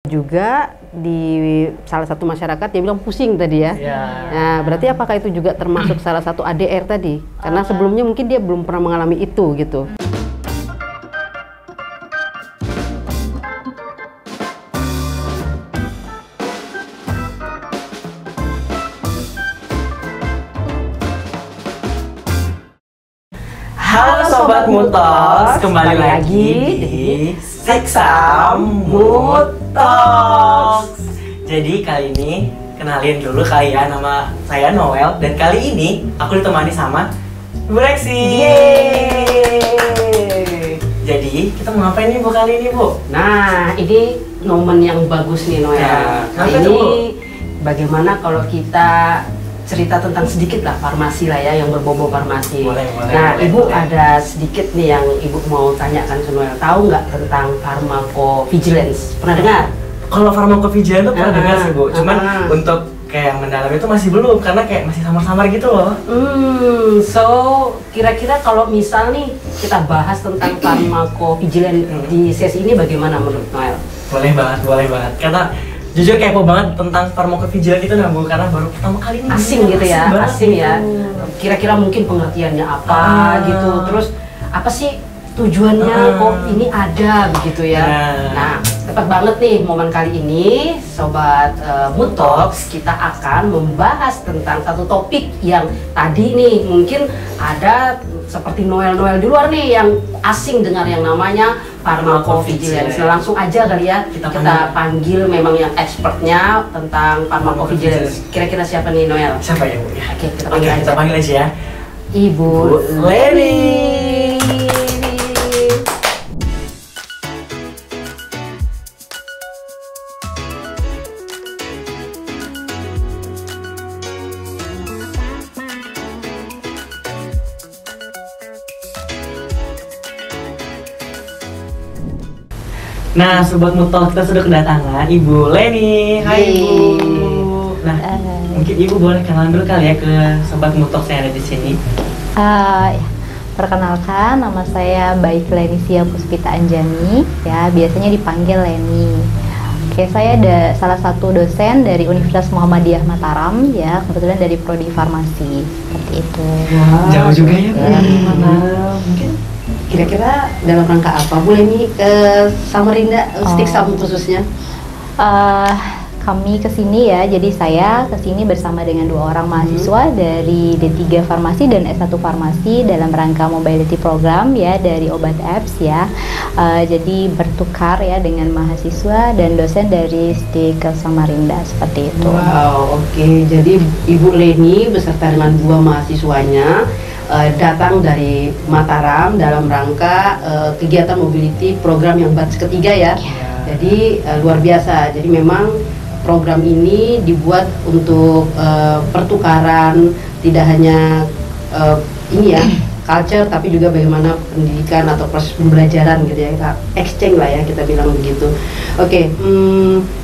Juga di salah satu masyarakat dia bilang pusing tadi ya. Nah, berarti apakah itu juga termasuk salah satu ADR tadi? Karena sebelumnya mungkin dia belum pernah mengalami itu gitu. Halo Sobat Mutoks, kembali lagi di Seksam Mutoks. Jadi kali ini kenalin dulu kalian, nama saya Noel. Dan kali ini aku ditemani sama Bu Rexi. Jadi kita mau ngapain nih Bu kali ini Bu? Nah, ini momen yang bagus nih Noel. Nah, ini bagaimana kalau kita cerita tentang sedikit lah farmasi lah ya, yang berbobot farmasi. Boleh, nah, boleh, Ibu boleh. ada sedikit nih yang Ibu mau tanyakan ke Noel. Tahu nggak tentang pharmacovigilance? Pernah dengar? Kalau farmakovigilance tuh pernah dengar sih Bu, cuman untuk kayak yang mendalam itu masih belum, karena kayak masih samar-samar gitu loh. So kira-kira kalau misal nih kita bahas tentang pharmacovigilance di sesi ini bagaimana menurut Noel? Boleh banget, karena jujur kepo banget tentang farmakovigilance itu nah Bu, karena baru pertama kali ini. Asing gitu ya, banget asing gitu. ya. Kira-kira mungkin pengertiannya apa gitu, terus apa sih tujuannya kok ini ada begitu ya. Nah, tepat banget nih momen kali ini Sobat Mutoks, kita akan membahas tentang satu topik yang tadi nih mungkin ada seperti Noel di luar nih yang asing dengar yang namanya pharmacovigilance. Nah, langsung aja kali ya kita panggil memang yang expertnya tentang pharmacovigilance. Kira-kira siapa nih Noel? Siapa ya Bu? Oke, kita Oke, panggil kita aja. panggil aja ya. Ibu Leni. Nah, Sobat Mutoks, kita sudah kedatangan Ibu Leni. Hai Ibu. Nah, mungkin Ibu boleh kenalan dulu kali ya ke Sobat Mutoks yang ada di sini. Ya, perkenalkan, nama saya Baik Lenisia Puspita Anjani, ya biasanya dipanggil Leni. Oke, saya ada salah satu dosen dari Universitas Muhammadiyah Mataram, ya kebetulan dari Prodi Farmasi, seperti itu. Wah, Jauh juga ya Bu. Mana? Mungkin kira-kira dalam rangka apa Bu Leni ke Samarinda, Stiksam khususnya? Kami kesini ya, jadi saya kesini bersama dengan 2 orang mahasiswa dari D3 Farmasi dan S1 Farmasi dalam rangka mobility program ya dari Obat Apps ya. Jadi bertukar ya dengan mahasiswa dan dosen dari STIK Samarinda seperti itu. Wow, oke. Jadi Ibu Leni beserta dengan 2 mahasiswanya datang dari Mataram dalam rangka kegiatan mobility program yang batch ketiga ya. Jadi luar biasa. Jadi memang program ini dibuat untuk pertukaran tidak hanya ini ya culture, tapi juga bagaimana pendidikan atau proses pembelajaran gitu ya, exchange lah ya kita bilang begitu. Oke,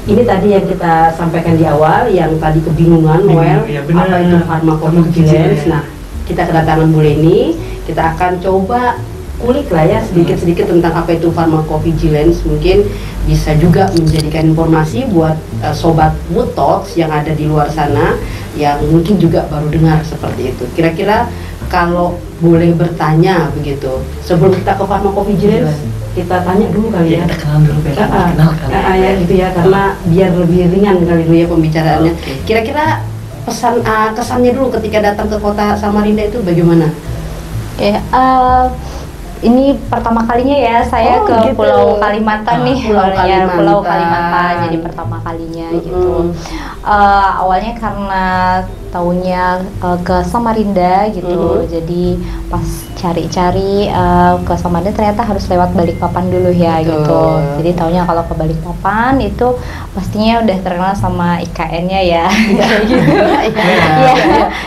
ini tadi yang kita sampaikan di awal, yang tadi kebingungan Noel, Ya, benar. apa itu pharmacovigilance. Nah, kita kedatangan Bu Leni, kita akan coba kulik lah ya sedikit-sedikit tentang apa itu pharmacovigilance. Mungkin bisa juga menjadikan informasi buat Sobat Mutoks yang ada di luar sana yang mungkin juga baru dengar seperti itu. Kira-kira kalau boleh bertanya begitu, sebelum kita ke pharmacovigilance, kita tanya dulu kali ya. Kita kenalan dulu biar kenal kali. Ya gitu ya, karena biar lebih ringan kali dulu ya pembicaraannya. Kira-kira pesan kesannya dulu ketika datang ke kota Samarinda itu bagaimana? Oke, ini pertama kalinya ya saya ke gitu. Pulau Kalimantan nih, Pulau awalnya Kalimantan. Pulau Kalimantan jadi pertama kalinya gitu. Awalnya karena taunya ke Samarinda gitu, jadi pas cari-cari ke Samarinda ternyata harus lewat Balikpapan dulu ya. Betul. Gitu. Jadi taunya kalau ke Balikpapan itu pastinya udah terkenal sama IKN-nya ya. Gitu. Iya.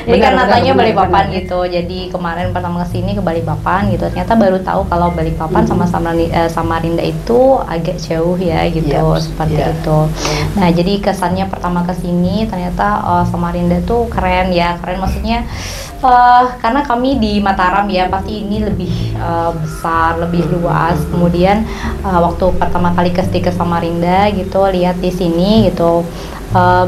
Jadi kan natanya Balikpapan gitu. Jadi kemarin pertama kesini ke Balikpapan gitu, ternyata baru tahu kalau Balikpapan sama Samarinda itu agak jauh ya gitu, seperti itu. Nah, jadi kesannya pertama kesini sini ternyata Samarinda tuh keren ya, keren maksudnya karena kami di Mataram ya, pasti ini lebih besar, lebih luas. Kemudian waktu pertama kali ke Samarinda gitu, lihat di sini gitu,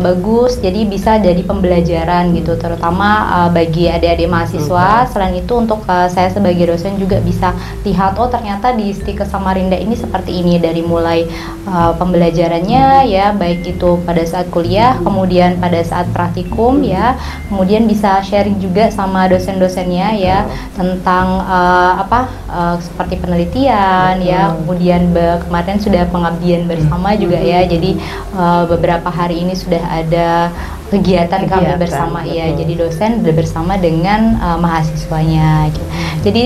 bagus, jadi bisa jadi pembelajaran gitu, terutama bagi adik-adik mahasiswa. Selain itu untuk saya sebagai dosen juga bisa lihat, oh ternyata di Stikes Samarinda ini seperti ini, dari mulai pembelajarannya ya, baik itu pada saat kuliah, kemudian pada saat praktikum ya, kemudian bisa sharing juga sama dosen-dosennya ya, tentang seperti penelitian ya, kemudian kemarin sudah pengabdian bersama juga ya, jadi beberapa hari ini sudah ada kegiatan kami bersama ya, jadi dosen bersama dengan mahasiswanya gitu. Jadi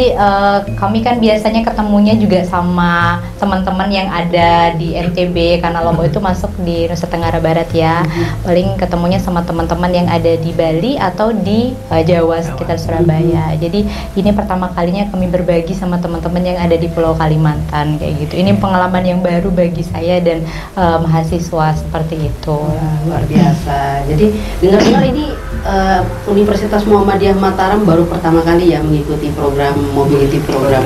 kami kan biasanya ketemunya juga sama teman-teman yang ada di NTB, karena Lombok itu masuk di Nusa Tenggara Barat ya. Paling ketemunya sama teman-teman yang ada di Bali atau di Jawa sekitar Surabaya. Jadi ini pertama kalinya kami berbagi sama teman-teman yang ada di Pulau Kalimantan kayak gitu. Ini pengalaman yang baru bagi saya dan mahasiswa seperti itu. Luar biasa. Jadi dengar-dengar ini Universitas Muhammadiyah Mataram baru pertama kali ya mengikuti program mobility program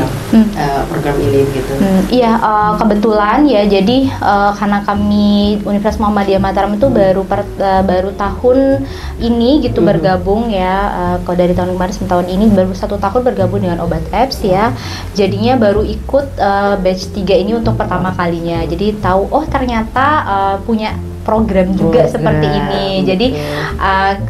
ini gitu. Iya, kebetulan ya. Jadi karena kami Universitas Muhammadiyah Mataram itu baru tahun ini gitu bergabung ya. Kalau dari tahun kemarin sampai tahun ini baru 1 tahun bergabung dengan Obat Apps ya. Jadinya baru ikut batch 3 ini untuk pertama kalinya. Jadi tahu, oh ternyata punya program juga seperti ini. Jadi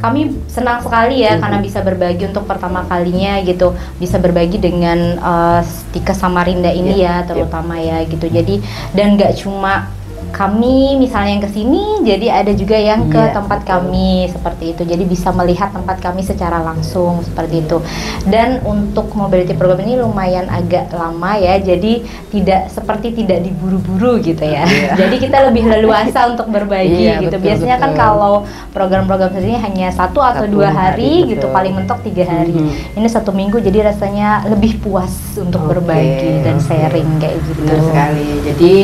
kami senang sekali ya karena bisa berbagi untuk pertama kalinya gitu, bisa berbagi dengan Stikes Samarinda ini ya terutama ya gitu. Jadi dan nggak cuma kami misalnya yang ke sini, jadi ada juga yang ke tempat kami seperti itu. Jadi bisa melihat tempat kami secara langsung seperti itu. Dan untuk mobility program ini lumayan agak lama ya. Jadi tidak diburu-buru gitu ya. Jadi kita lebih leluasa untuk berbagi gitu. Biasanya kan kalau program-program seperti ini hanya 1 atau 2 hari gitu, paling mentok 3 hari. Ini 1 minggu, jadi rasanya lebih puas untuk berbagi dan sharing kayak gitu. Benar sekali. Jadi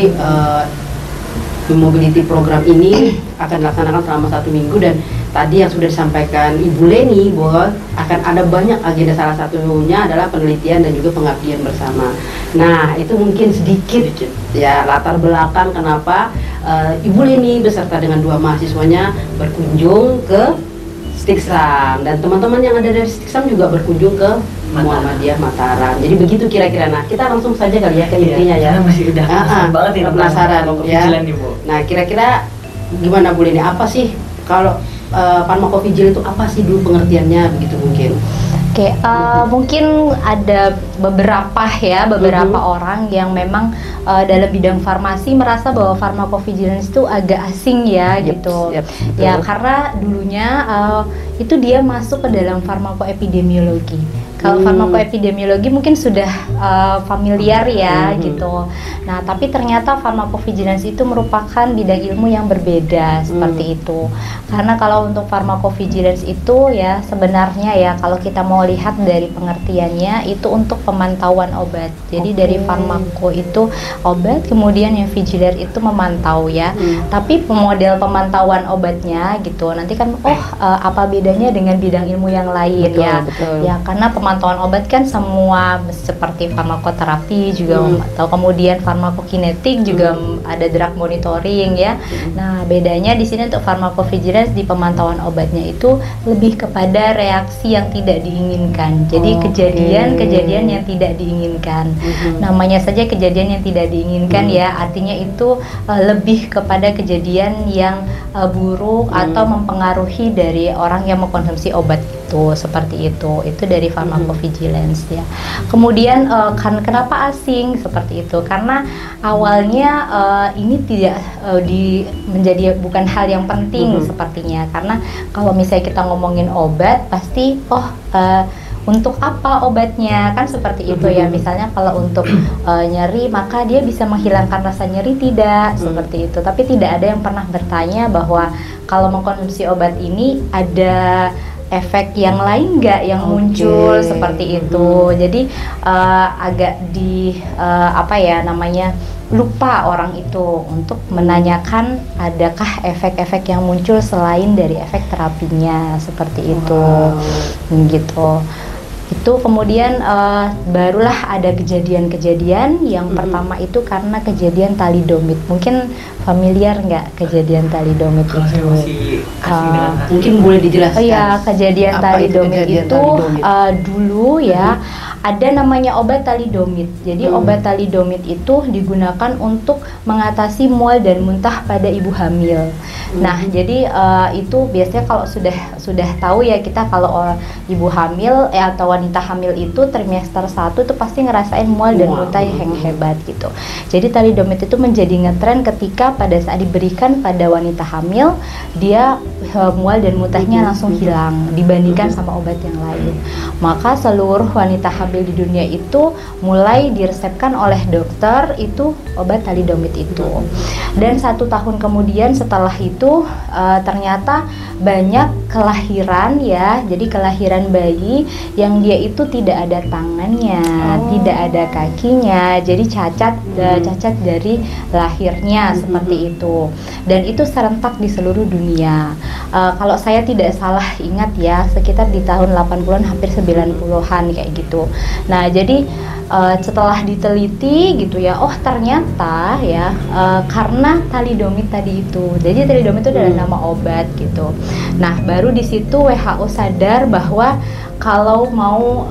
mobility program ini akan dilaksanakan selama 1 minggu, dan tadi yang sudah disampaikan Ibu Leni bahwa akan ada banyak agenda, salah satunya adalah penelitian dan juga pengabdian bersama. Nah, itu mungkin sedikit ya latar belakang kenapa Ibu Leni beserta dengan 2 mahasiswanya berkunjung ke Stiksam, dan teman-teman yang ada dari Stiksam juga berkunjung ke Muhammadiyah Mataram. Jadi begitu kira-kira. Nah, kita langsung saja kali ya ke intinya ya. Masih udah banget ya, penasaran ya. Nah, kira-kira gimana Bu Leni? Apa sih kalau farmakovigil itu apa sih dulu pengertiannya, begitu mungkin? Oke, mungkin ada beberapa orang yang memang dalam bidang farmasi merasa bahwa farmakovigilance itu agak asing ya gitu. Ya karena dulunya itu dia masuk ke dalam farmakoepidemiologi. Kalau farmakoepidemiologi mungkin sudah familiar ya gitu. Nah, tapi ternyata farmakovigilance itu merupakan bidang ilmu yang berbeda seperti itu. Karena kalau untuk farmakovigilance itu ya sebenarnya ya kalau kita mau lihat dari pengertiannya itu untuk pemantauan obat. Jadi dari farmako itu obat, kemudian yang vigilar itu memantau ya. Tapi model pemantauan obatnya gitu. Nanti kan apa bedanya dengan bidang ilmu yang lain ya karena pemantauan obat kan semua seperti farmakoterapi juga atau kemudian farmakokinetik juga ada drug monitoring ya. Nah, bedanya di sini untuk farmakovigilance di pemantauan obatnya itu lebih kepada reaksi yang tidak diinginkan. Jadi kejadian yang tidak diinginkan. Namanya saja kejadian yang tidak diinginkan ya, artinya itu lebih kepada kejadian yang buruk atau mempengaruhi dari orang yang mengkonsumsi obat itu, seperti itu dari farmakovigilance ya. Kemudian kenapa asing seperti itu? Karena awalnya ini tidak menjadi bukan hal yang penting sepertinya, karena kalau misalnya kita ngomongin obat pasti untuk apa obatnya kan seperti itu ya. Misalnya kalau untuk nyeri maka dia bisa menghilangkan rasa nyeri, tidak seperti itu. Tapi tidak ada yang pernah bertanya bahwa kalau mengkonsumsi obat ini ada efek yang lain nggak yang muncul seperti itu. Jadi agak lupa orang itu untuk menanyakan adakah efek-efek yang muncul selain dari efek terapinya seperti itu, gitu. Itu kemudian barulah ada kejadian-kejadian yang pertama itu karena kejadian talidomid. Mungkin familiar nggak kejadian talidomid Kalau saya itu? masih asing dengan Mungkin boleh dijelaskan. Oh ya, kejadian Apa itu talidomid kejadian itu talidomid? dulu ya ada namanya obat talidomid. Jadi obat talidomid itu digunakan untuk mengatasi mual dan muntah pada ibu hamil. Nah, jadi itu biasanya kalau sudah tahu ya kita kalau ibu hamil atau wanita hamil itu trimester 1 itu pasti ngerasain mual dan muntah yang hebat gitu. Jadi talidomid itu menjadi ngetren ketika pada saat diberikan pada wanita hamil, dia mual dan muntahnya langsung hilang dibandingkan sama obat yang lain. Maka seluruh wanita hamil di dunia itu mulai diresepkan oleh dokter itu obat talidomid itu. Dan 1 tahun kemudian setelah itu ternyata banyak kelahiran ya, jadi kelahiran bayi yang dia itu tidak ada tangannya, tidak ada kakinya, jadi cacat dari lahirnya seperti itu. Dan itu serentak di seluruh dunia. Kalau saya tidak salah ingat ya, sekitar di tahun 80-an hampir 90-an kayak gitu. Nah, jadi setelah diteliti gitu ya, oh ternyata ya karena talidomid tadi itu. Jadi talidomid itu adalah nama obat gitu. Nah, baru di situ WHO sadar bahwa kalau mau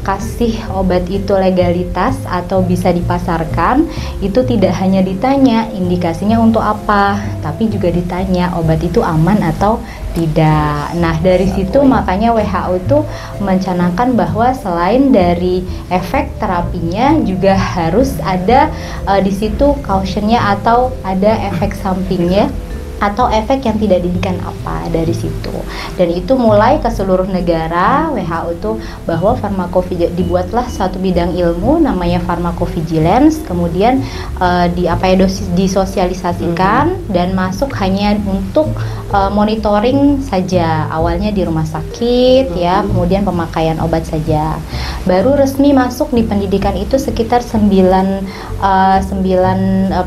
kasih obat itu legalitas atau bisa dipasarkan, itu tidak hanya ditanya indikasinya untuk apa, tapi juga ditanya obat itu aman atau tidak. Nah, dari situ makanya WHO itu mencanangkan bahwa selain dari efek terapinya juga harus ada di situ cautionnya atau ada efek sampingnya atau efek yang tidak diinginkan apa dari situ. Dan itu mulai ke seluruh negara WHO itu bahwa dibuatlah suatu bidang ilmu namanya pharmacovigilance, kemudian disosialisasikan dan masuk hanya untuk monitoring saja, awalnya di rumah sakit ya, kemudian pemakaian obat saja. Baru resmi masuk di pendidikan itu sekitar 9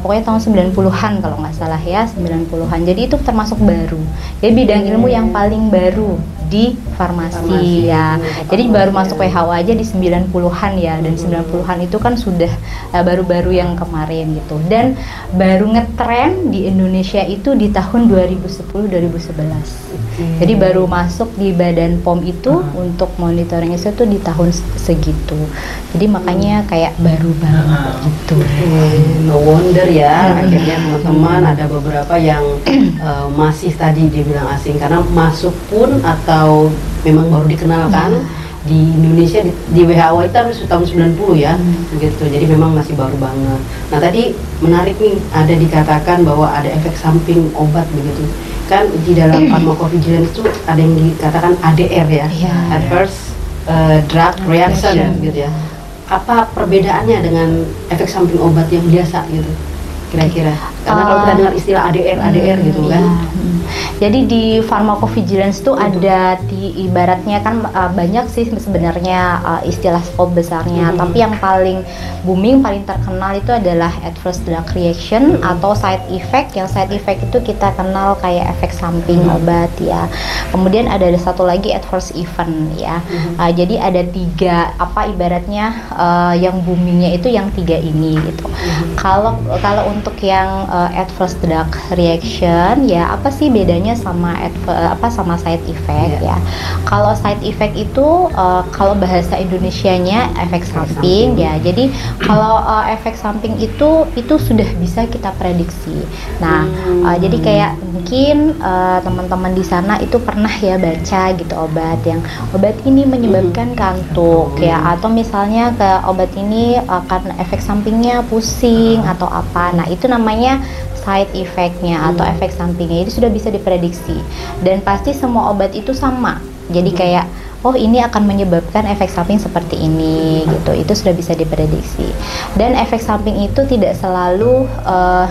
pokoknya tahun 90-an kalau nggak salah ya, 90-an. Jadi itu termasuk baru. Jadi bidang ilmu yang paling baru di farmasi ya. Jadi baru masuk WHO aja di 90-an ya, dan 90-an itu kan sudah baru-baru yang kemarin gitu. Dan baru ngetren di Indonesia itu di tahun 2010-2011. Jadi baru masuk di Badan POM itu untuk monitoring itu tuh di tahun segitu. Jadi makanya kayak baru banget gitu. No wonder ya, akhirnya teman-teman ada beberapa yang masih tadi dibilang asing karena masuk pun atau memang baru dikenalkan di Indonesia di WHO itu harus tahun 90 ya, gitu. Jadi memang masih baru banget. Nah, tadi menarik nih, ada dikatakan bahwa ada efek samping obat begitu. Kan di dalam pharmacovigilance itu ada yang dikatakan ADR ya, adverse drug reaction gitu ya. Apa perbedaannya dengan efek samping obat yang biasa gitu kira-kira? Karena kalau kita dengar istilah ADR gitu kan. Jadi di pharmacovigilance itu ada ibaratnya kan banyak sih sebenarnya istilah skop besarnya, tapi yang paling booming, paling terkenal itu adalah adverse drug reaction atau side effect. Yang side effect itu kita kenal kayak efek samping obat ya. Kemudian ada satu lagi adverse event ya. Jadi ada 3 ibaratnya yang boomingnya itu yang 3 ini gitu. Kalau untuk yang adverse drug reaction ya, apa sih bedanya sama sama side effect ya? Kalau side effect itu kalau bahasa Indonesianya efek samping ya. Jadi kalau efek samping itu sudah bisa kita prediksi. Nah, jadi kayak mungkin teman-teman di sana itu pernah ya baca gitu obat ini menyebabkan kantuk ya, atau misalnya ke obat ini karena efek sampingnya pusing atau apa. Nah, itu namanya side effect-nya atau efek sampingnya. Itu sudah bisa diprediksi dan pasti semua obat itu sama. Jadi kayak oh ini akan menyebabkan efek samping seperti ini gitu. Itu sudah bisa diprediksi. Dan efek samping itu tidak selalu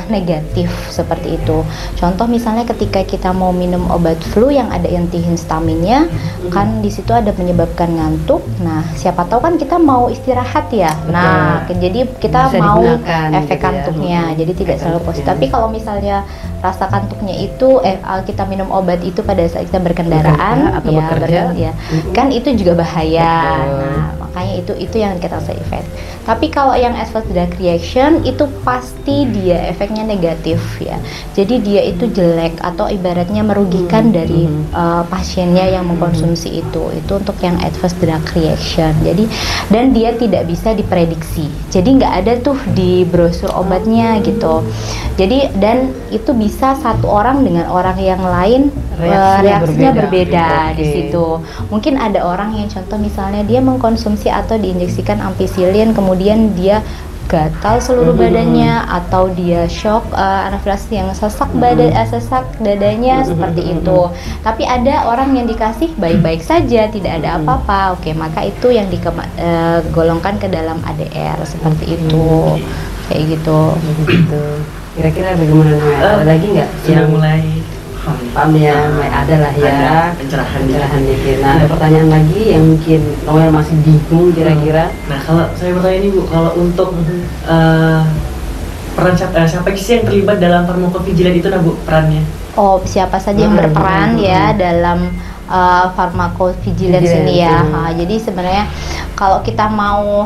negatif seperti itu. Contoh misalnya ketika kita mau minum obat flu yang ada antihistaminnya, kan di situ ada menyebabkan ngantuk. Nah, siapa tahu kan kita mau istirahat ya. Nah, jadi kita Bisa mau digunakan efek gitu ya. kantuknya. Jadi tidak selalu positif. Tapi kalau misalnya rasa kantuknya itu kita minum obat itu pada saat kita berkendaraan Atau bekerja. kan itu juga bahaya. Betul. Nah, makanya itu yang kita side effect. Tapi kalau yang adverse drug reaction itu pasti dia efeknya negatif ya. Jadi dia itu jelek atau ibaratnya merugikan dari pasiennya yang mengkonsumsi itu. Itu untuk yang adverse drug reaction. Jadi dan dia tidak bisa diprediksi. Jadi nggak ada tuh di brosur obatnya gitu. Jadi dan itu bisa satu orang dengan orang yang lain reaksinya berbeda di situ. Mungkin ada orang yang contoh misalnya dia mengkonsumsi atau diinjeksikan ampicillin kemudian dia gatal seluruh badannya atau dia shock anafilaksi yang sesak sesak dadanya seperti itu. Tapi ada orang yang dikasih baik-baik saja, tidak ada apa-apa. Oke, maka itu yang digolongkan ke dalam ADR seperti itu. Kayak gitu. Kira-kira bagaimana Noel? Ada lagi nggak Sudah mulai paham ya? Ada lah ya. Ada pencerahan dikit. Nah, ada pertanyaan lagi yang mungkin Noel masih bingung kira-kira. Nah, kalau saya bertanya ini Bu, kalau untuk peran siapa sih yang terlibat dalam farmakovigilan itu, nah Bu, perannya? Oh, siapa saja yang berperan ya dalam farmakovigilance ini ya. Jadi sebenarnya kalau kita mau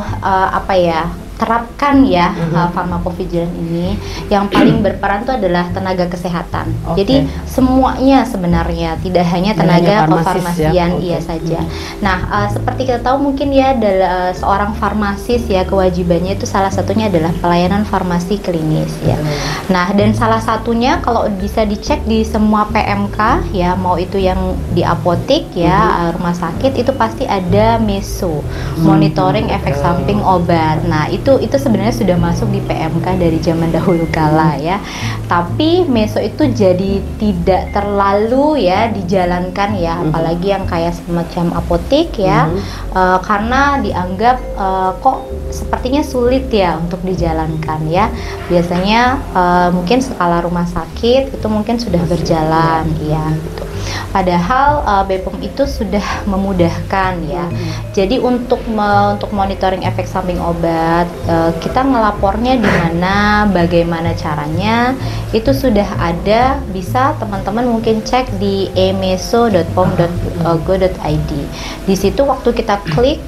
terapkan ya farmakovigilance ini, yang paling berperan itu adalah tenaga kesehatan. Jadi semuanya sebenarnya, tidak hanya tenaga kefarmasian saja. Nah, seperti kita tahu mungkin ya seorang farmasis ya kewajibannya itu salah satunya adalah pelayanan farmasi klinis ya. Nah, dan salah satunya kalau bisa dicek di semua PMK ya, mau itu yang di apotek ya, rumah sakit itu pasti ada MESO, monitoring efek samping obat. Nah, itu sebenarnya sudah masuk di PMK dari zaman dahulu kala ya. Tapi MESO itu jadi tidak terlalu ya dijalankan ya, apalagi yang kayak semacam apotek ya, karena dianggap kok sepertinya sulit ya untuk dijalankan ya. Biasanya mungkin skala rumah sakit itu mungkin sudah berjalan ya gitu. Padahal BPOM itu sudah memudahkan ya. Jadi untuk monitoring efek samping obat, kita ngelapornya di mana, bagaimana caranya, itu sudah ada. Bisa teman-teman mungkin cek di emeso.pom.go.id. Di situ waktu kita klik,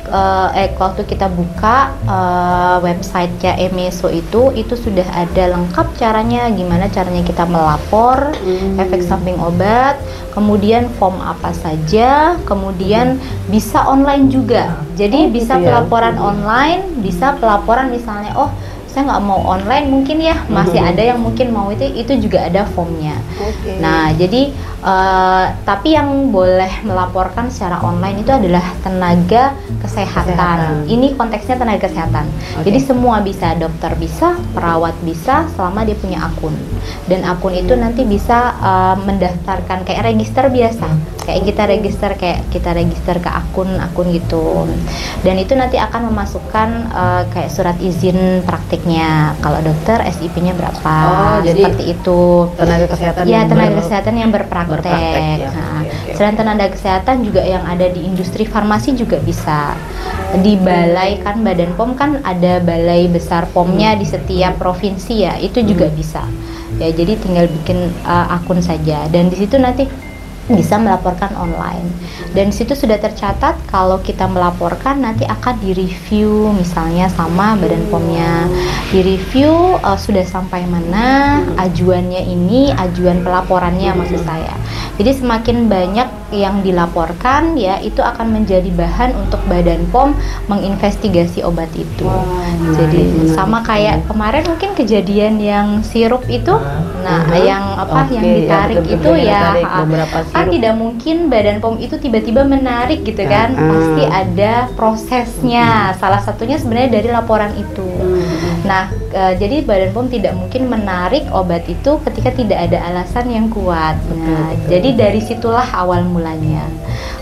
waktu kita buka websitenya Emeso itu sudah ada lengkap caranya, gimana caranya kita melapor efek samping obat. Kemudian form apa saja, kemudian bisa online juga. Jadi bisa pelaporan online, bisa pelaporan misalnya, oh saya nggak mau online mungkin ya, masih ada yang mungkin mau itu juga ada formnya. Nah, jadi tapi yang boleh melaporkan secara online itu adalah tenaga kesehatan. Ini konteksnya tenaga kesehatan. Jadi semua bisa, dokter bisa, perawat bisa, selama dia punya akun. Dan akun itu nanti bisa mendaftarkan kayak register biasa, kayak kita register ke akun gitu. Dan itu nanti akan memasukkan kayak surat izin praktiknya. Kalau dokter SIP-nya berapa? Jadi seperti itu. Tenaga kesehatan ya, tenaga kesehatan yang berpraktek. Ya. Selain tenaga kesehatan juga yang ada di industri farmasi juga bisa. Di balai kan Badan POM kan ada balai besar POM-nya di setiap provinsi ya, itu juga bisa. Ya, jadi tinggal bikin akun saja dan di situ nanti bisa melaporkan online. Dan di situ sudah tercatat kalau kita melaporkan nanti akan direview misalnya sama Badan POM-nya. Direview sudah sampai mana ajuannya ini, ajuan pelaporannya maksud saya. Jadi semakin banyak yang dilaporkan ya, itu akan menjadi bahan untuk Badan POM menginvestigasi obat itu. Jadi sama kayak kemarin mungkin kejadian yang sirup itu, yang yang ditarik ya, itu ya, kan sirup. tidak mungkin Badan POM itu tiba-tiba menarik gitu kan, pasti ada prosesnya. Salah satunya sebenarnya dari laporan itu. Nah, jadi Badan POM tidak mungkin menarik obat itu ketika tidak ada alasan yang kuat. Nah, jadi dari situlah awal mulanya.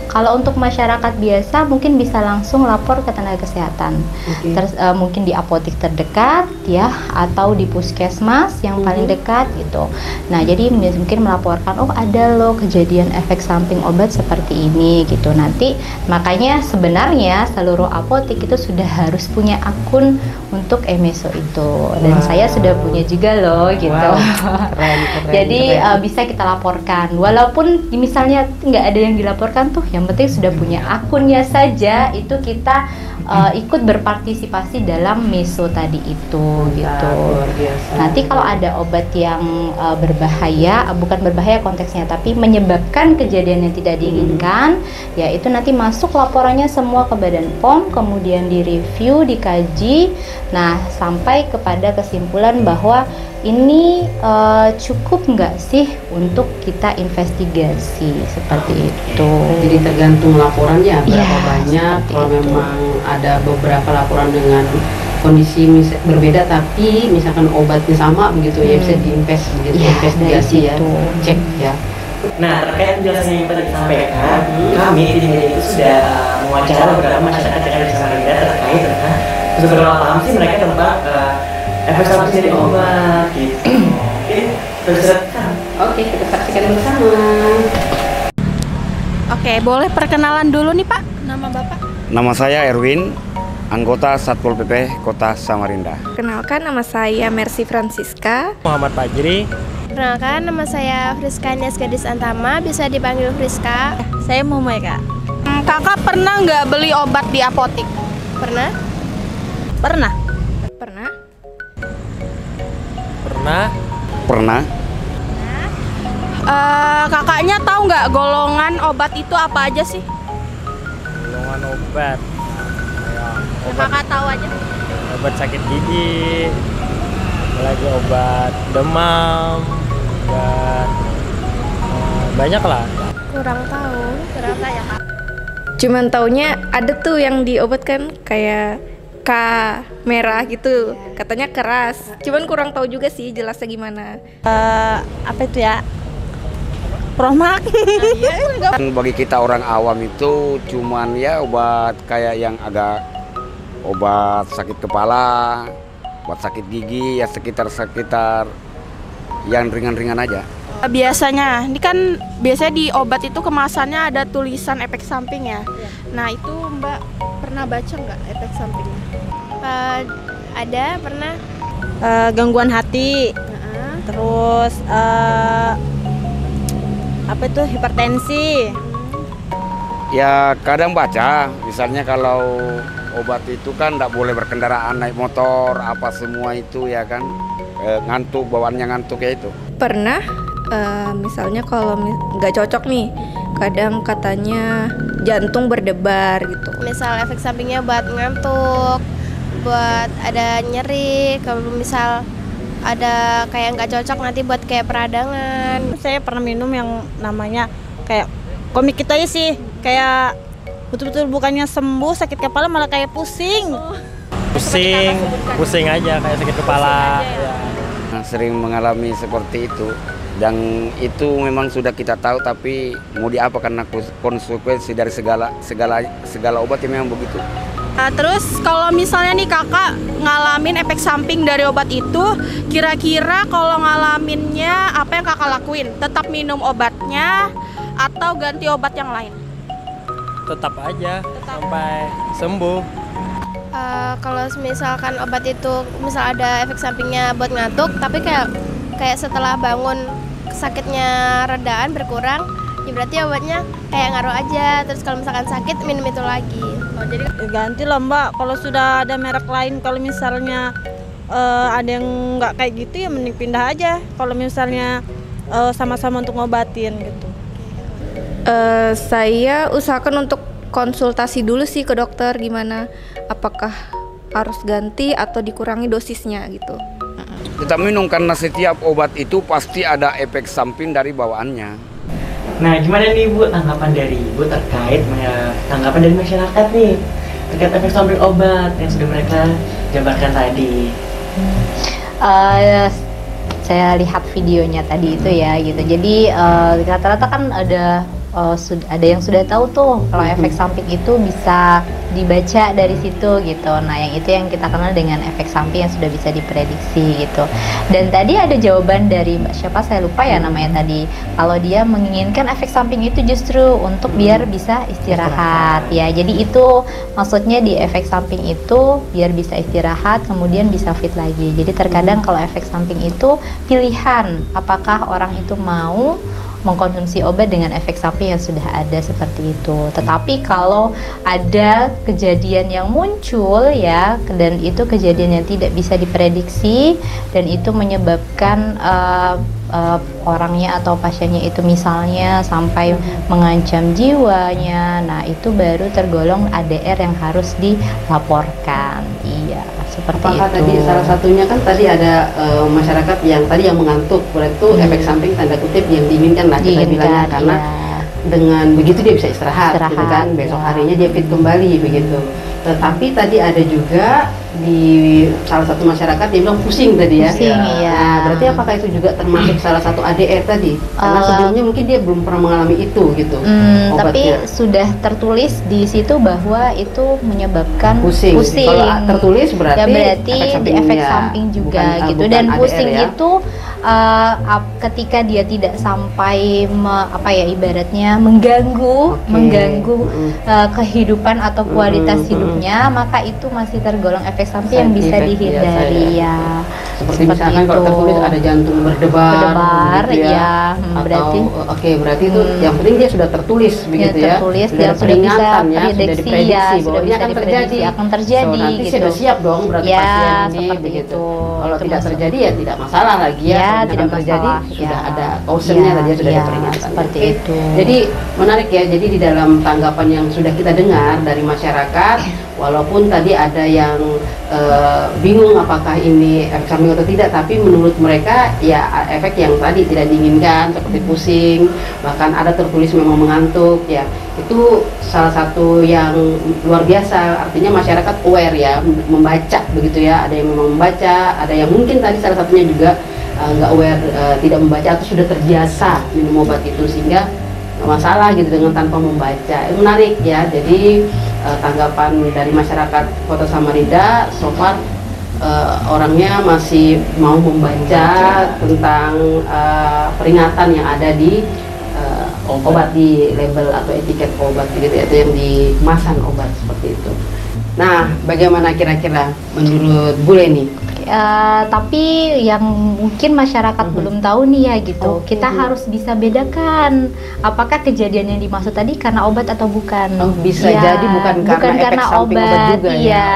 Kalau untuk masyarakat biasa mungkin bisa langsung lapor ke tenaga kesehatan. Terus mungkin di apotek terdekat ya, atau di puskesmas yang paling dekat gitu. Nah, jadi mungkin melaporkan, oh ada loh kejadian efek samping obat seperti ini gitu. Nanti makanya sebenarnya seluruh apotek itu sudah harus punya akun untuk Emeso itu. Dan saya sudah punya juga loh gitu. Keren, Jadi bisa kita laporkan, walaupun misalnya nggak ada yang dilaporkan tuh, yang penting sudah punya akunnya saja, itu kita ikut berpartisipasi dalam Meso tadi itu gitu. Luar biasa. Nanti kalau ada obat yang berbahaya, bukan berbahaya konteksnya, tapi menyebabkan kejadian yang tidak diinginkan, ya itu nanti masuk laporannya semua ke Badan POM, kemudian direview, dikaji, nah sampai kepada kesimpulan bahwa ini cukup nggak sih untuk kita investigasi seperti itu. Jadi tergantung laporannya berapa Ya, banyak. seperti Kalau itu. memang ada beberapa laporan dengan kondisi berbeda, tapi misalkan obatnya sama begitu ya bisa diinvest begitu, Ya, investigasi dari ya, situ. cek ya. Nah, terkait penjelasan yang tadi disampaikan, kami di media itu sudah mewawancara beberapa masyarakat yang ada di Samarinda terkait dengan seberapa paham sih mereka tentang efek samping dari obat gitu. Oke, terserahkan. Oke, kita saksikan bersama. Oke, boleh perkenalan dulu nih Pak, nama Bapak? Nama saya Erwin, anggota Satpol PP Kota Samarinda. Kenalkan, nama saya Mercy Francisca. Muhammad Fajri. Perkenalkan, nama saya Friska Nias Gadis Antama, bisa dipanggil Friska. Saya Mumu ya Kak. Kakak pernah nggak beli obat di apotek? Pernah? Pernah. Pernah. Pernah. Pernah? Kakaknya tahu nggak golongan obat itu apa aja sih? Golongan obat. Kayak Kakak tahu aja. obat sakit gigi, lagi obat demam, obat banyak lah. Kurang tahu. Kurang tahu ya Kak. Cuman taunya ada tuh yang diobatkan kayak K merah gitu. Katanya keras. Cuman kurang tahu juga sih jelasnya gimana. Apa itu ya? Promak. Kan bagi kita orang awam itu cuman ya obat kayak yang agak obat sakit kepala, obat sakit gigi ya sekitar yang ringan-ringan aja. Biasanya, ini kan biasanya di obat itu kemasannya ada tulisan efek samping ya. Nah itu Mbak pernah baca nggak efek sampingnya? Ada, pernah. Gangguan hati, terus apa itu hipertensi. Ya kadang baca, misalnya kalau obat itu kan tidak boleh berkendaraan, naik motor, apa semua itu ya kan, ngantuk, bawaannya ngantuk ya itu. Pernah, misalnya kalau nggak cocok nih, kadang katanya jantung berdebar gitu. Misal efek sampingnya buat ngantuk, buat ada nyeri, kalau misal ada kayak nggak cocok nanti buat kayak peradangan. Saya pernah minum yang namanya kayak komik kita ya sih, kayak betul-betul bukannya sembuh sakit kepala malah kayak pusing. Pusing aja kayak sakit kepala. Ya. Nah, sering mengalami seperti itu. Dan itu memang sudah kita tahu, tapi mau diapa karena konsekuensi dari segala obat yang memang begitu. Terus kalau misalnya nih kakak ngalamin efek samping dari obat itu, kira-kira kalau ngalaminnya apa yang kakak lakuin? Tetap minum obatnya atau ganti obat yang lain? Tetap aja sampai sembuh. Kalau misalkan obat itu misal ada efek sampingnya buat ngantuk, tapi kayak setelah bangun sakitnya redaan berkurang, ya berarti obatnya kayak ngaruh aja. Terus kalau misalkan sakit minum itu lagi. Jadi ganti lah Mbak, kalau sudah ada merek lain. Kalau misalnya ada yang nggak kayak gitu ya mending pindah aja. Kalau misalnya sama-sama untuk ngobatin gitu. Saya usahakan untuk konsultasi dulu sih ke dokter gimana, apakah harus ganti atau dikurangi dosisnya gitu. Kita minum karena setiap obat itu pasti ada efek samping dari bawaannya. Nah, gimana nih Bu tanggapan dari Ibu terkait tanggapan dari masyarakat nih terkait efek samping obat yang sudah mereka jabarkan tadi? Saya lihat videonya tadi itu ya gitu. Jadi rata-rata kan ada ada yang sudah tahu tuh kalau efek samping itu bisa dibaca dari situ gitu. Nah, yang itu yang kita kenal dengan efek samping yang sudah bisa diprediksi gitu. Dan tadi ada jawaban dari Mbak siapa saya lupa ya namanya tadi. Kalau dia menginginkan efek samping itu justru untuk biar bisa istirahat ya. Jadi itu maksudnya di efek samping itu biar bisa istirahat kemudian bisa fit lagi. Jadi terkadang kalau efek samping itu pilihan apakah orang itu mau mengkonsumsi obat dengan efek samping yang sudah ada seperti itu. Tetapi kalau ada kejadian yang muncul ya, dan itu kejadian yang tidak bisa diprediksi dan itu menyebabkan orangnya atau pasiennya itu misalnya sampai mengancam jiwanya, nah itu baru tergolong ADR yang harus dilaporkan. Iya, seperti apakah itu. Tadi salah satunya kan tadi ada masyarakat yang tadi yang mengantuk, berarti itu efek samping tanda kutip yang diinginkan lah kita bilangnya, karena dengan begitu dia bisa istirahat gitu kan, besok harinya dia fit kembali begitu. Tetapi tadi ada juga di salah satu masyarakat dia bilang pusing tadi ya. Pusing, iya. Nah, berarti apakah itu juga termasuk salah satu ADR tadi? Karena sebelumnya mungkin dia belum pernah mengalami itu gitu. Tapi sudah tertulis di situ bahwa itu menyebabkan pusing. Kalau tertulis berarti, ya berarti efek samping juga gitu. Dan ADR, pusing ya. itu ketika dia tidak sampai ibaratnya mengganggu kehidupan atau kualitas hidupnya, maka itu masih tergolong efek samping yang bisa dihindari ya. Seperti misalkan kalau tertulis ada jantung berdebar gitu ya. Berarti berarti itu yang penting dia sudah tertulis begitu ya. Tertulis dan sudah bisa prediksi bahwa ini akan terjadi. So, nanti gitu. Sudah siap dong berarti pasien ini begitu. Kalau tidak terjadi ya tidak masalah lagi ya. Tidak terjadi masalah, sudah ada cautionnya tadi sudah ada peringatan. Seperti itu. Jadi menarik ya. Jadi di dalam tanggapan yang sudah kita dengar dari masyarakat, walaupun tadi ada yang bingung apakah ini efek samping atau tidak, tapi menurut mereka ya efek yang tadi tidak diinginkan seperti pusing, bahkan ada tertulis memang mengantuk ya, itu salah satu yang luar biasa. Artinya masyarakat aware ya, membaca begitu ya. Ada yang memang membaca, ada yang mungkin tadi salah satunya juga nggak aware, tidak membaca atau sudah terbiasa minum obat itu sehingga nggak masalah gitu dengan tanpa membaca. Menarik ya. Jadi tanggapan dari masyarakat Kota Samarinda so far orangnya masih mau membaca tentang peringatan yang ada di obat, di label atau etiket obat gitu ya, itu yang di kemasan obat seperti itu. Nah, bagaimana kira-kira menurut Bu Leni? Tapi yang mungkin masyarakat belum tahu nih ya gitu, kita harus bisa bedakan apakah kejadian yang dimaksud tadi karena obat atau bukan. Bisa jadi bukan karena obat juga ya.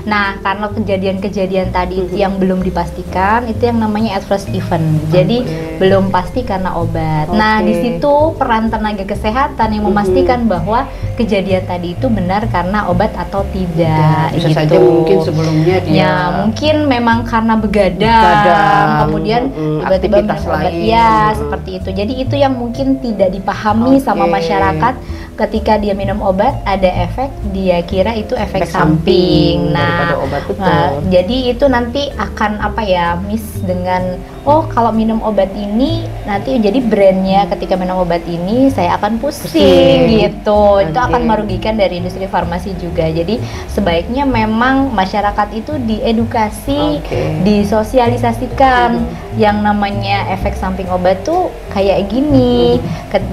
Nah, karena kejadian-kejadian tadi yang belum dipastikan itu yang namanya adverse event. Jadi belum pasti karena obat. Nah, di situ peran tenaga kesehatan yang memastikan bahwa kejadian tadi itu benar karena obat atau tidak. Bisa gitu. saja mungkin sebelumnya dia mungkin memang karena begadang kemudian tiba-tiba aktivitas lain seperti itu. Jadi itu yang mungkin tidak dipahami sama masyarakat. Ketika dia minum obat ada efek, dia kira itu efek samping. Nah, obat jadi itu nanti akan miss dengan kalau minum obat ini nanti jadi brandnya ketika minum obat ini saya akan pusing gitu. Itu akan merugikan dari industri farmasi juga. Jadi sebaiknya memang masyarakat itu diedukasi, disosialisasikan yang namanya efek samping obat tuh kayak gini.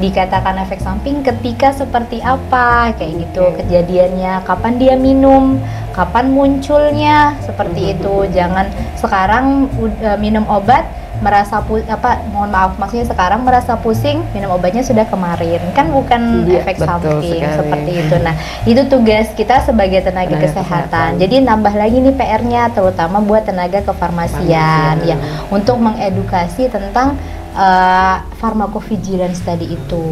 Dikatakan efek samping ketika seperti apa kayak gitu kejadiannya, kapan dia minum, kapan munculnya, seperti itu. Jangan sekarang minum obat merasa maksudnya sekarang merasa pusing, minum obatnya sudah kemarin, kan bukan efek samping seperti itu. Nah, itu tugas kita sebagai tenaga kesehatan. Jadi nambah lagi nih PR-nya, terutama buat tenaga kefarmasian ya, untuk mengedukasi tentang pharmacovigilance tadi itu,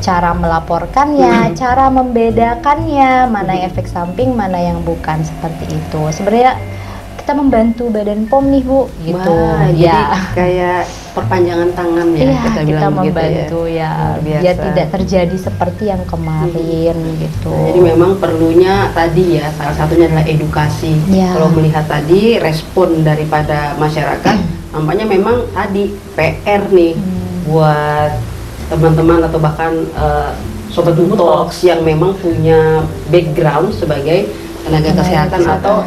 cara melaporkannya, cara membedakannya, mana yang efek samping, mana yang bukan, seperti itu. Sebenarnya kita membantu Badan POM nih Bu, gitu. Jadi kayak perpanjangan tangan ya, kita bilang membantu gitu ya, biar tidak terjadi seperti yang kemarin gitu. Jadi memang perlunya tadi ya, salah satunya adalah edukasi. Kalau melihat tadi respon daripada masyarakat, nampaknya memang tadi PR nih buat teman-teman atau bahkan sobat Butox yang memang punya background sebagai tenaga kesehatan atau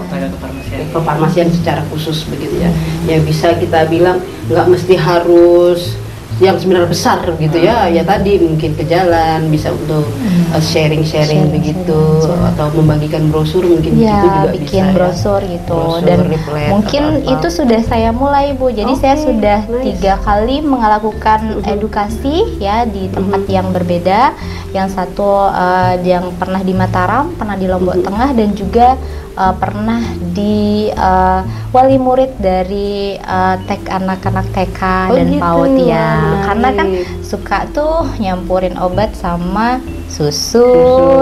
kefarmasian secara khusus begitu ya. Ya bisa kita bilang nggak mesti harus yang seminar besar gitu ya tadi mungkin ke jalan bisa untuk sharing begitu atau membagikan brosur mungkin ya, gitu juga bikin bisa brosur gitu brosur, dan leaflet, mungkin apa-apa. itu sudah saya mulai Bu, jadi saya sudah nice. 3 kali melakukan edukasi ya di tempat yang berbeda, yang satu yang pernah di Mataram, pernah di Lombok Tengah dan juga pernah di wali murid dari anak-anak TK dan gitu. PAUD ya. Menarik. Karena kan suka tuh nyampurin obat sama susu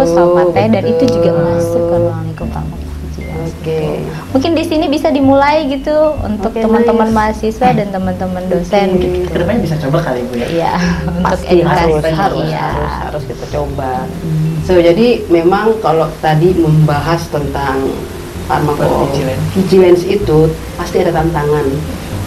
sama teh dan itu juga masuk ke ruang lingkup farmakovigilansi. Oke. Mungkin di sini bisa dimulai gitu untuk Oke, teman-teman nice. mahasiswa dan teman-teman dosen gitu. Kedepannya bisa coba kali Bu ya. Iya, untuk Pasti edukasi harus kita coba. So jadi memang kalau tadi membahas tentang pharmacovigilance itu pasti ada tantangan.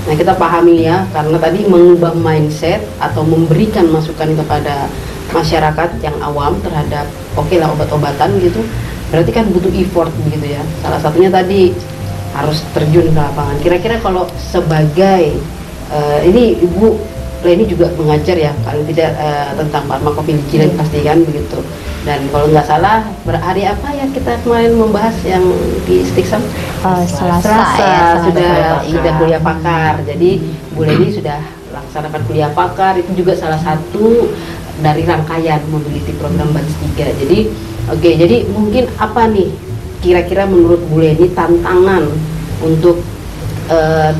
Nah kita pahami ya, karena tadi mengubah mindset atau memberikan masukan kepada masyarakat yang awam terhadap lah obat-obatan gitu, berarti kan butuh effort begitu ya. Salah satunya tadi harus terjun ke lapangan. Kira-kira kalau sebagai ini Ibu Leni juga mengajar ya, kalau tidak tentang pharmacovigilance pasti kan begitu. Dan kalau nggak salah hari apa ya kita kemarin membahas yang di Stiksam? Selasa ya, sudah kuliah pakar. Jadi Bu Leni sudah laksanakan kuliah pakar, itu juga salah satu dari rangkaian mobility program batch 3. Jadi jadi mungkin apa nih kira-kira menurut Bu Leni tantangan untuk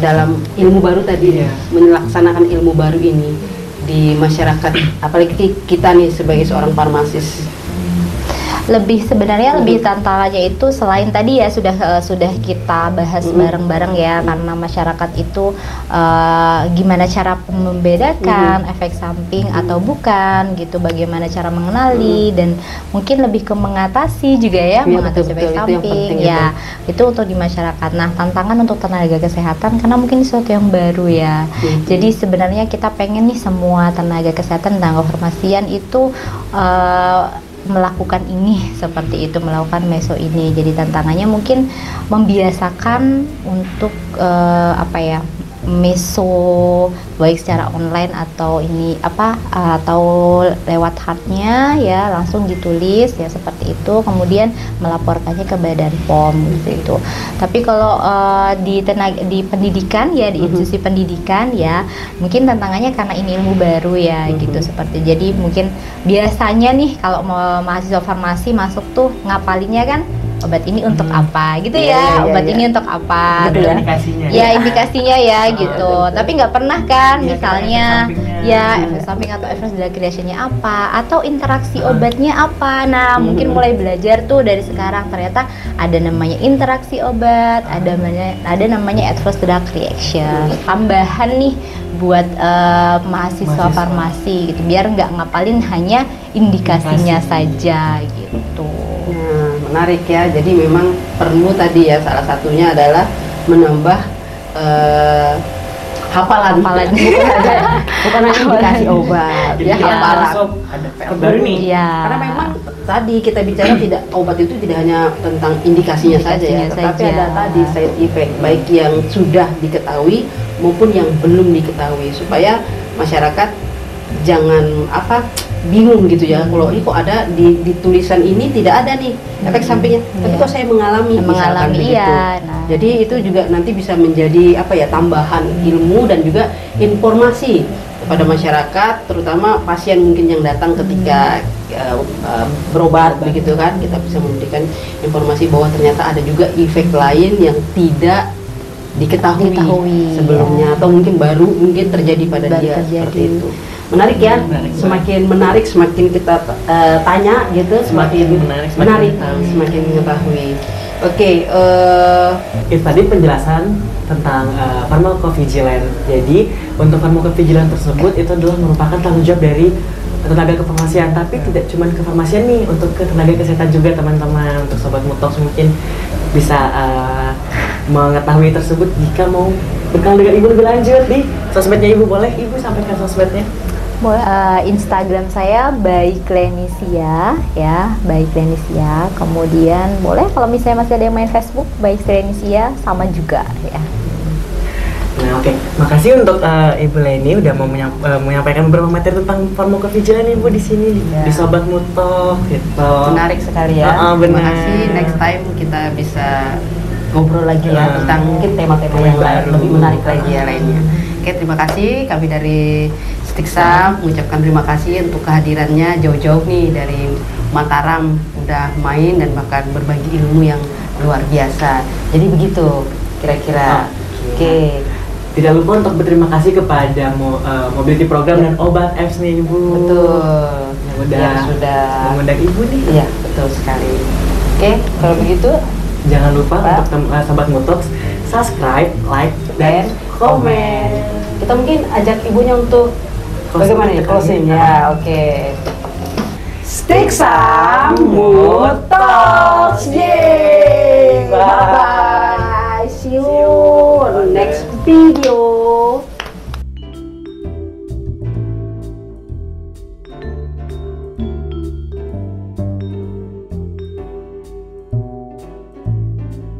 dalam ilmu baru tadi melaksanakan ilmu baru ini di masyarakat, apalagi kita nih sebagai seorang farmasis? Sebenarnya lebih tantangannya itu selain tadi ya sudah kita bahas bareng-bareng ya, karena masyarakat itu gimana cara membedakan efek samping atau bukan gitu, bagaimana cara mengenali dan mungkin lebih ke mengatasi juga ya, mengatasi efek samping ya itu untuk di masyarakat. Nah tantangan untuk tenaga kesehatan karena mungkin sesuatu yang baru ya, jadi sebenarnya kita pengen nih semua tenaga kesehatan, tenaga farmasian itu melakukan ini seperti itu, melakukan meso ini. Jadi tantangannya mungkin membiasakan untuk meso baik secara online atau atau lewat hardnya ya langsung ditulis ya seperti itu, kemudian melaporkannya ke Badan POM gitu. Tapi kalau di pendidikan ya, di institusi pendidikan ya mungkin tantangannya karena ini ilmu baru ya gitu seperti. Jadi mungkin biasanya nih kalau mau mahasiswa farmasi masuk tuh ngapalinnya kan obat ini untuk apa gitu obat ini untuk apa gitu. Indikasinya ya gitu. Tapi nggak pernah kan misalnya efek samping atau efek reaction-nya apa atau interaksi obatnya apa. Nah mungkin mulai belajar tuh dari sekarang, ternyata ada namanya interaksi obat, ada namanya adverse drug reaction, tambahan nih buat mahasiswa farmasi gitu, biar nggak ngapalin hanya indikasinya saja gitu. Nah, menarik ya. Jadi memang perlu tadi ya, salah satunya adalah menambah hafalan. Bukan hanya indikasi obat, ya hafalan. Ada PR baru nih. Karena memang tadi kita bicara obat itu tidak hanya tentang indikasinya saja ya, tetapi ada tadi side effect baik yang sudah diketahui maupun yang belum diketahui, supaya masyarakat jangan bingung gitu ya, kalau ini kok ada di tulisan ini tidak ada nih efek sampingnya, tapi kok saya mengalami begitu. Jadi itu juga nanti bisa menjadi tambahan ilmu dan juga informasi kepada masyarakat, terutama pasien mungkin yang datang ketika berobat begitu kan, kita bisa memberikan informasi bahwa ternyata ada juga efek lain yang tidak diketahui sebelumnya atau mungkin baru terjadi pada dia seperti itu. Menarik ya, semakin menarik semakin kita tanya gitu, semakin menarik semakin mengetahui. Oke, itu tadi penjelasan tentang pharmacovigilance. Jadi untuk pharmacovigilance tersebut itu adalah merupakan tanggung jawab dari tenaga kefarmasian, tapi tidak cuma kefarmasian nih, untuk ke tenaga kesehatan juga teman-teman. Untuk sobat Mutox mungkin bisa mengetahui tersebut jika mau bekal dengan Ibu lebih lanjut di sosmednya Ibu. Boleh Ibu sampaikan sosmednya? Instagram saya by Clenisia ya, by Clenisia. Kemudian boleh kalau misalnya masih ada yang main Facebook by Clenisia sama juga ya. Nah, oke. Makasih untuk Ibu Leni udah mau menyampaikan beberapa materi tentang farmakovigilan Ibu di sini di Sobat Mutok gitu. Menarik sekali ya. Terima kasih. Next time kita bisa ngobrol lagi ya tentang mungkin tema-tema yang lain, lebih menarik lagi ya lainnya. Oke, terima kasih. Kami dari Stiksa mengucapkan terima kasih untuk kehadirannya jauh-jauh nih dari Mataram, udah main dan bahkan berbagi ilmu yang luar biasa. Jadi begitu kira-kira. Oke. Tidak lupa untuk berterima kasih kepada Mobility Program dan Obat Apps nih Ibu. Betul. Yang sudah mengundang Ibu nih. Iya, betul sekali. Oke, kalau begitu jangan lupa untuk Sobat Mutok subscribe, like, dan komen. Kita mungkin ajak ibunya untuk bagaimana ya closing ya. Oke. Stiksa Mutok. Yeay. Bye bye. See you next video.